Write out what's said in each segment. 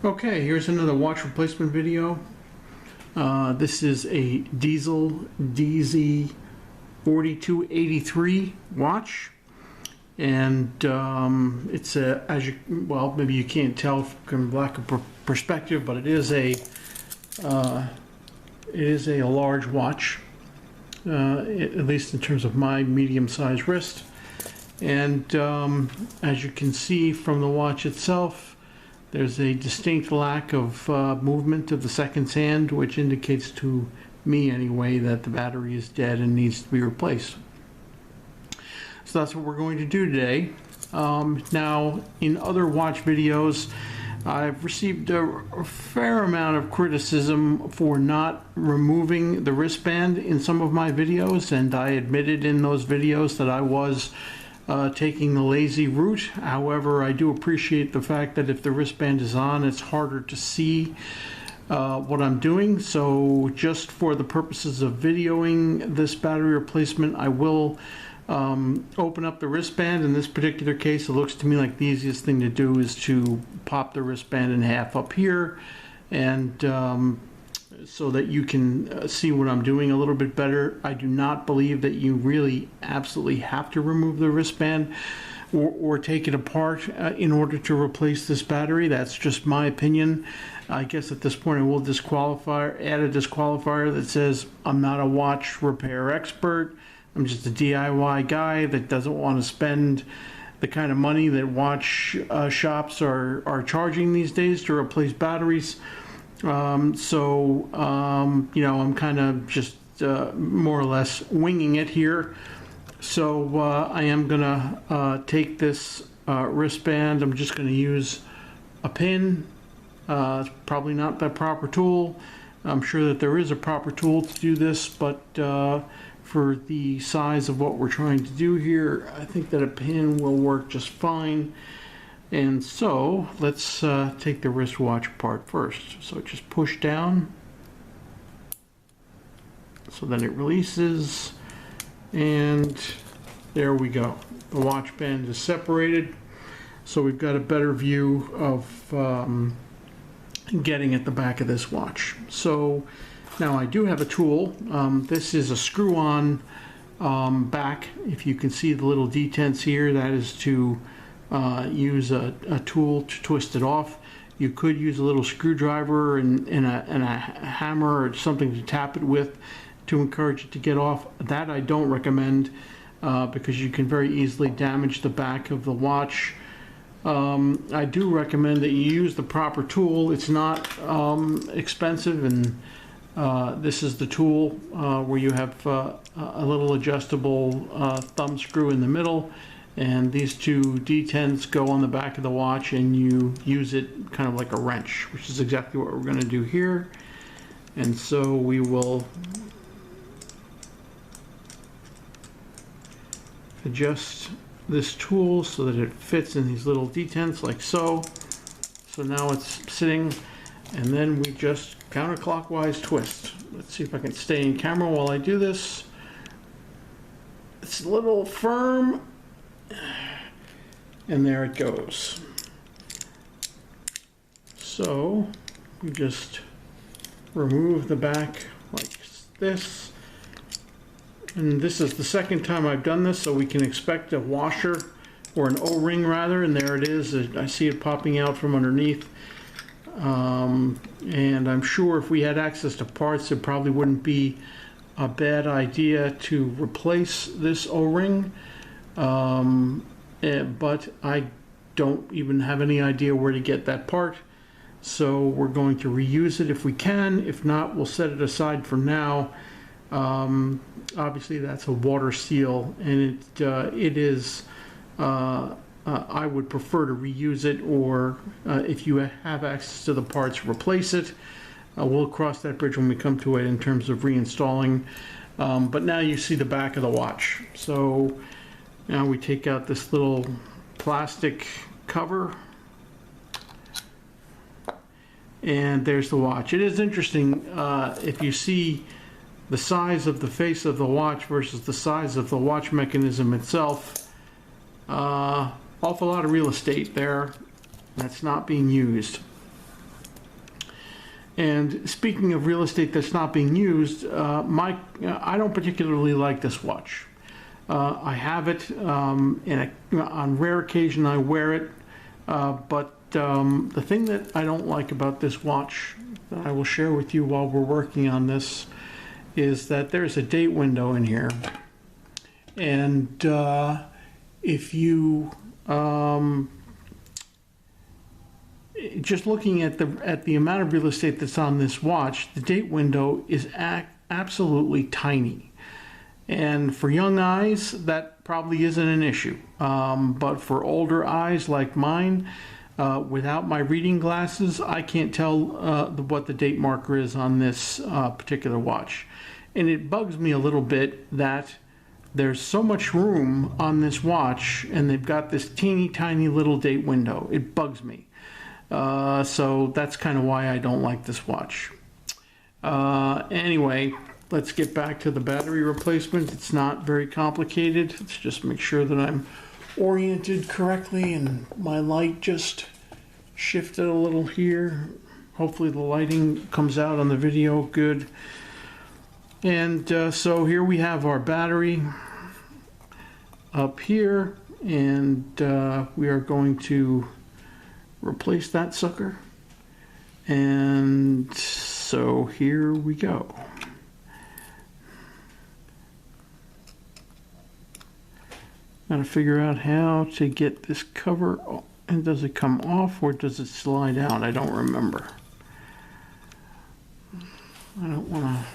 Okay, here's another watch replacement video. This is a Diesel DZ-4283 watch, and it's a, well, maybe you can't tell from lack of perspective, but it is a large watch, at least in terms of my medium-sized wrist. And as you can see from the watch itself, there's a distinct lack of movement of the seconds hand, which indicates to me anyway that the battery is dead and needs to be replaced. So that's what we're going to do today. Now, in other watch videos, I've received a fair amount of criticism for not removing the wristband in some of my videos, and I admitted in those videos that I was taking the lazy route. However, I do appreciate the fact that if the wristband is on, it's harder to see what I'm doing. So just for the purposes of videoing this battery replacement, I will open up the wristband. In this particular case, it looks to me like the easiest thing to do is to pop the wristband in half up here, and so that you can see what I'm doing a little bit better. I do not believe that you really absolutely have to remove the wristband or take it apart in order to replace this battery. That's just my opinion. I guess at this point I will add a disqualifier that says I'm not a watch repair expert. I'm just a DIY guy that doesn't want to spend the kind of money that watch shops are charging these days to replace batteries. You know, I'm kind of just more or less winging it here. So I am gonna take this wristband. I'm just gonna use a pin. It's probably not the proper tool. I'm sure that there is a proper tool to do this, but for the size of what we're trying to do here, I think that a pin will work just fine. And so let's take the wristwatch apart first. So just push down so then it releases, and there we go. The watch band is separated, so we've got a better view of getting at the back of this watch. So now I do have a tool. This is a screw-on back. If you can see the little detents here, that is to use a tool to twist it off. You could use a little screwdriver and a hammer or something to tap it with to encourage it to get off. That I don't recommend because you can very easily damage the back of the watch. I do recommend that you use the proper tool. It's not expensive, and this is the tool where you have a little adjustable thumb screw in the middle, and these two detents go on the back of the watch, and you use it kind of like a wrench, which is exactly what we're going to do here. And so we will adjust this tool so that it fits in these little detents like so. So now it's sitting, and then we just counterclockwise twist. Let's see if I can stay in camera while I do this. It's a little firm, and there it goes. So we just remove the back like this, and this is the second time I've done this, so we can expect a washer or an O-ring rather, and there it is. I see it popping out from underneath, and I'm sure if we had access to parts, it probably wouldn't be a bad idea to replace this O-ring. But I don't even have any idea where to get that part, so we're going to reuse it if we can. If not, we'll set it aside for now. Obviously that's a water seal, and it is I would prefer to reuse it, or if you have access to the parts, replace it. We'll cross that bridge when we come to it in terms of reinstalling, but now you see the back of the watch. So now we take out this little plastic cover, and there's the watch. It is interesting if you see the size of the face of the watch versus the size of the watch mechanism itself. Awful lot of real estate there that's not being used. And speaking of real estate that's not being used, I don't particularly like this watch. I have it, on rare occasion I wear it, but the thing that I don't like about this watch that I will share with you while we're working on this is that there's a date window in here. And if you just looking at the amount of real estate that's on this watch, the date window is absolutely tiny. And for young eyes, that probably isn't an issue. But for older eyes like mine, without my reading glasses, I can't tell what the date marker is on this particular watch. And it bugs me a little bit that there's so much room on this watch and they've got this teeny tiny little date window. It bugs me. So that's kind of why I don't like this watch. Anyway, let's get back to the battery replacement. It's not very complicated. Let's just make sure that I'm oriented correctly, and my light just shifted a little here. Hopefully the lighting comes out on the video good. And so here we have our battery up here, and we are going to replace that sucker. And so here we go. Got to figure out how to get this cover, and does it come off or does it slide out? I don't remember. I don't want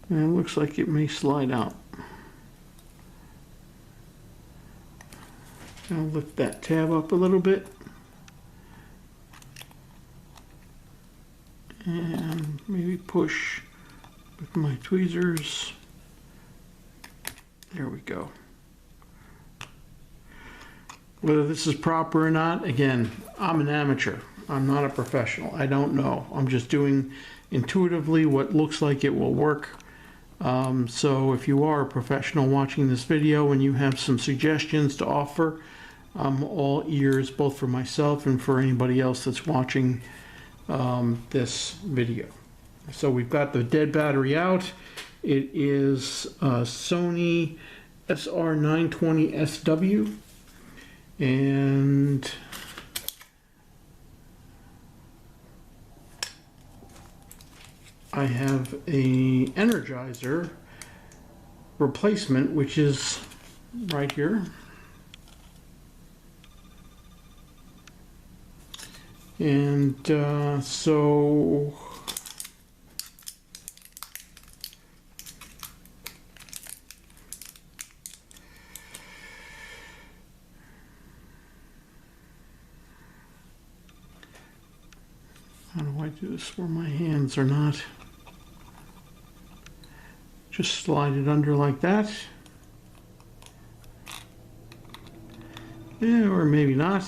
to. It looks like it may slide out. I'll lift that tab up a little bit. And maybe push with my tweezers. There we go. Whether this is proper or not, again, I'm an amateur. I'm not a professional. I don't know. I'm just doing intuitively what looks like it will work. So if you are a professional watching this video and you have some suggestions to offer, I'm all ears, both for myself and for anybody else that's watching this video. So we've got the dead battery out. It is a Sony SR920SW, and I have a Energizer replacement, which is right here. And so how do I do this where my hands are not? Just slide it under like that. Yeah, or maybe not.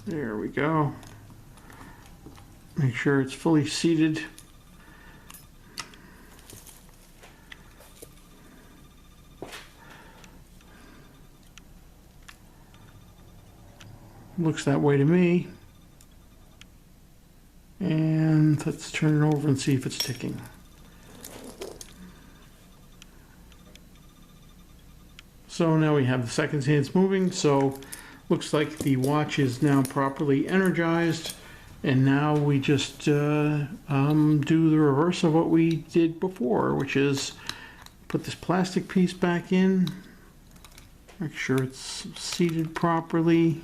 There we go. Make sure it's fully seated. Looks that way to me. And let's turn it over and see if it's ticking. So now we have the seconds hands moving, so looks like the watch is now properly energized, and now we just do the reverse of what we did before, which is put this plastic piece back in, make sure it's seated properly.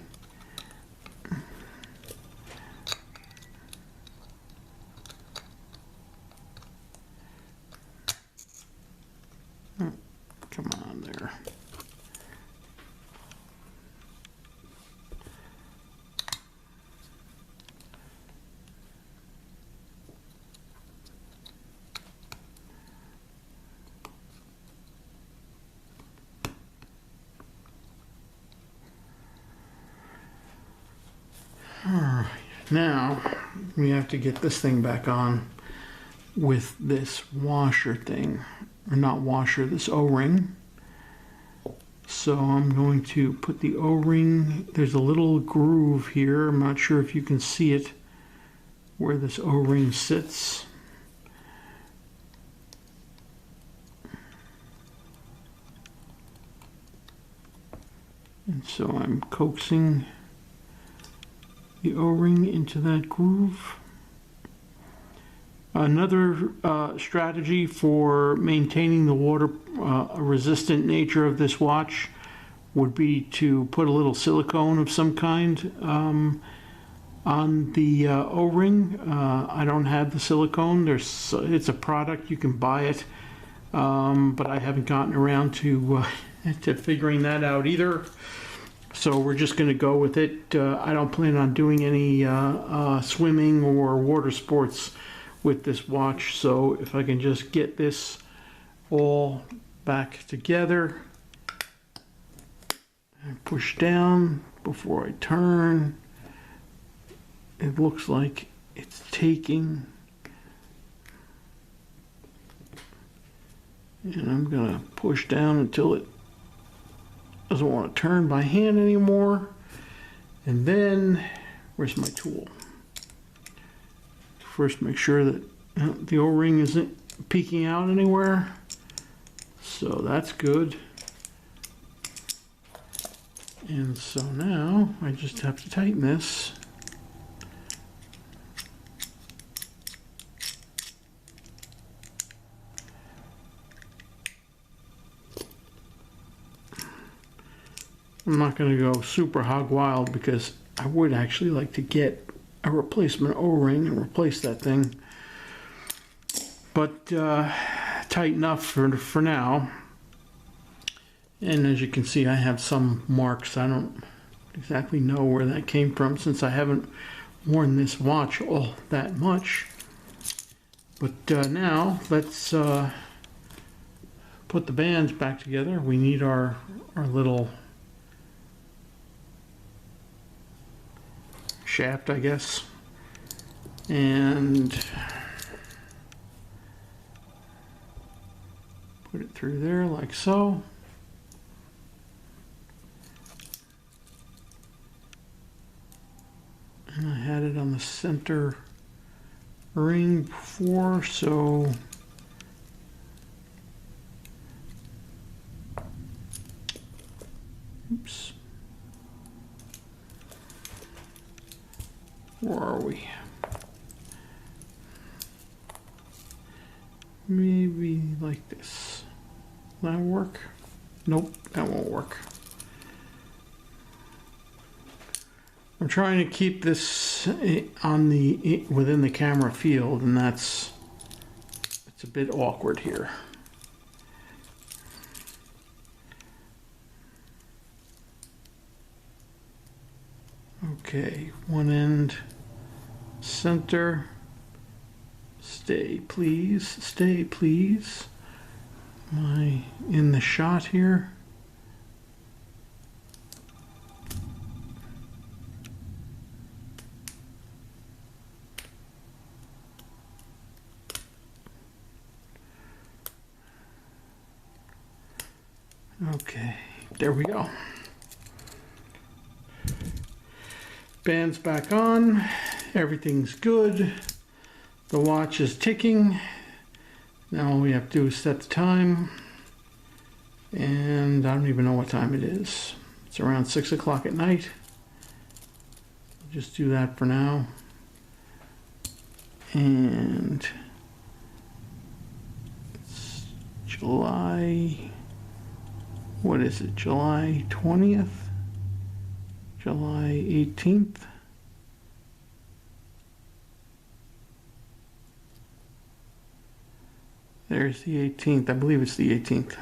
Oh, come on there. Now we have to get this thing back on with this washer thing, or not washer, this O-ring. So I'm going to put the O-ring, there's a little groove here, I'm not sure if you can see it, where this O-ring sits. And so I'm coaxing the O-ring into that groove. Another strategy for maintaining the water resistant nature of this watch would be to put a little silicone of some kind on the O-ring. I don't have the silicone. It's a product, you can buy it, but I haven't gotten around to figuring that out either. So we're just going to go with it. I don't plan on doing any swimming or water sports with this watch, so if I can just get this all back together and push down before I turn, it looks like it's taking, and I'm gonna push down until it doesn't want to turn by hand anymore. And then where's my tool? First, make sure that the O-ring isn't peeking out anywhere. So that's good. And so now I just have to tighten this. I'm not going to go super hog wild because I would actually like to get a replacement O-ring and replace that thing, but tight enough for now. And as you can see, I have some marks. I don't exactly know where that came from since I haven't worn this watch all that much. But now let's put the bands back together. We need our little shaft, I guess, and put it through there like so. And I had it on the center ring before, so oops. Where are we? Maybe like this. Will that work? Nope, that won't work. I'm trying to keep this on within the camera field, and it's a bit awkward here. Okay, one end center. Stay please, stay please. Am I in the shot here? Okay, there we go. Band's back on, everything's good. The watch is ticking. Now all we have to do is set the time. And I don't even know what time it is. It's around 6 o'clock at night. I'll just do that for now. And it's July, what is it, July 20th? July 18th. There's the 18th. I believe it's the 18th.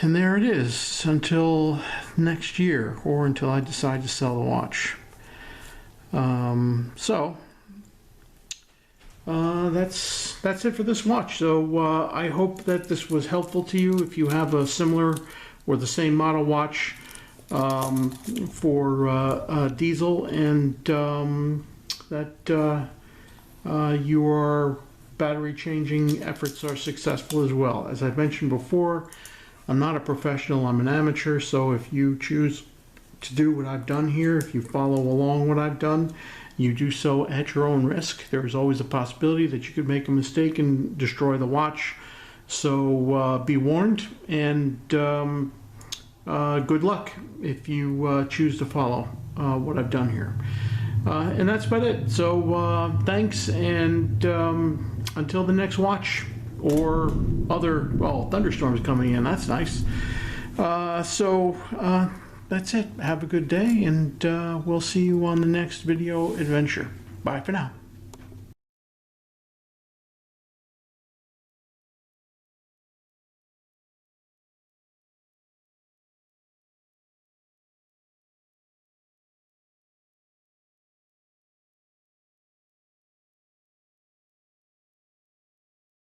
And there it is until next year, or until I decide to sell the watch. That's it for this watch. So I hope that this was helpful to you. If you have a similar or the same model watch, for diesel, and that your battery changing efforts are successful as well. As I've mentioned before, I'm not a professional, I'm an amateur, so if you choose to do what I've done here, if you follow along what I've done, you do so at your own risk. There is always a possibility that you could make a mistake and destroy the watch. So be warned, and good luck if you choose to follow what I've done here. And that's about it. So thanks, and until the next watch, or other, well, thunderstorms coming in, that's nice. That's it. Have a good day, and we'll see you on the next video adventure. Bye for now.